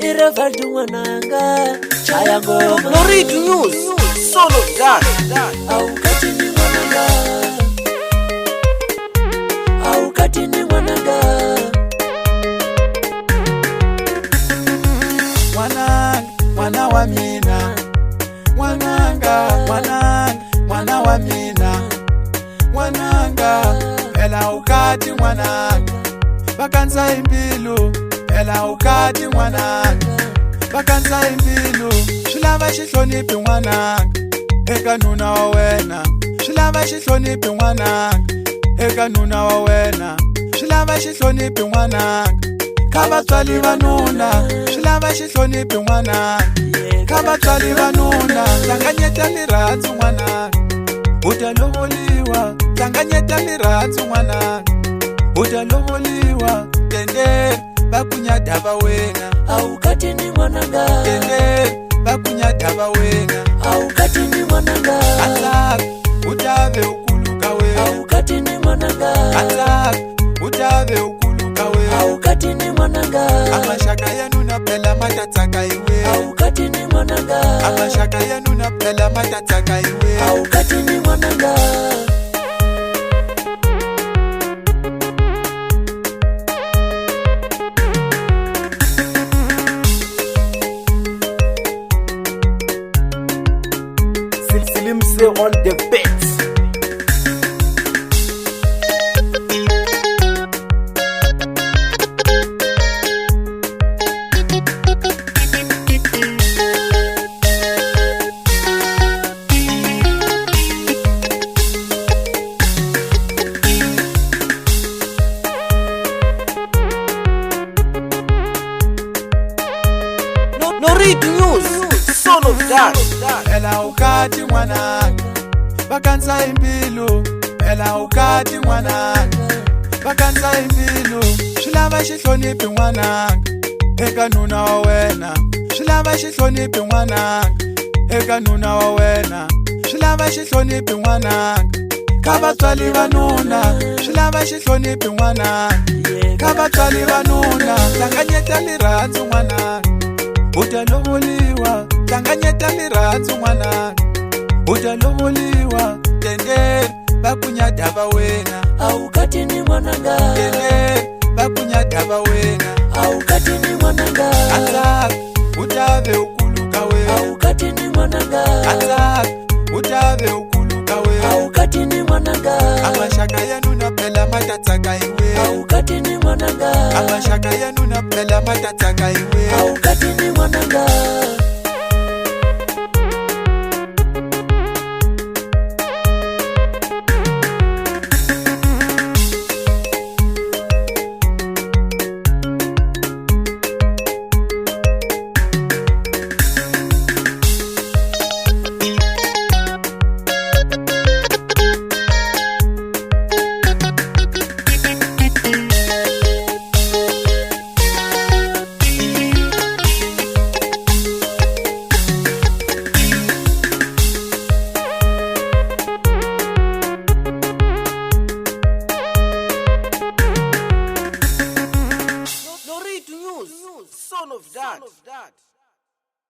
Mira valdu mwananga chaya ngoma Norid News, son of that. Aukati ni mwananga, aukati ni mwananga. Mwana wa mina, mwananga, mwana wa mina, mwananga, ela ukati mwananga, bakanza imbilu, ela ukati mwananga, bakanza imbilu, shilava shihlonipi mwananga, eka nuna wa wena, shilava shihlonipi mwananga, eka nuna wa wena, shilava shihlonipi mwananga, kaba tswali vanuna, shilava shihlonipi mwananga, kaba tswali vanuna, tlanganyeta miratsu mwananga, utalovoliwa, tlanganyeta miratsu mwananga, utalovoliwa, tende bakunyada va wena, Aukati ni mwananga, tende bakunyada va wena, aukati ni mwananga, atsak utave ukuluka we, aukati ni mwananga, atsak utave ukuluka we, aukati ni mwananga, amashaka yenu naphela matatsaka iwe, aukati ni mwananga, amashaka yenu naphela matatsaka iwe, aukati ni mwananga. Silsilimse on the beats. Norid News, son of that. ela ukati mwananga, bakanza imbilu, ela ukati mwananga, bakanza imbilu, shilava shihlonipi mwananga, eka nuna wa wena, shilava shihlonipi mwananga, eka nuna wa wena, shilava shihlonipi mwananga, kaba tswali vanuna, shilava shihlonipi mwananga, kaba tswali vanuna, tlanganyeta miratsu mwananga, utalovoliwa, tlanganyeta miratsu mwananga, utalovoliwa, tende bakunyada va wena, Aukati ni mwananga, tende bakunyada va wena, aukati ni mwananga, atsak utave ukuluka we, aukati ni mwananga, atsak utave ukuluka we, aukati ni mwananga, amashaka yenu naphela matatsaka iwe, aukati ni mwananga, amashaka yenu naphela matatsaka iwe, aukati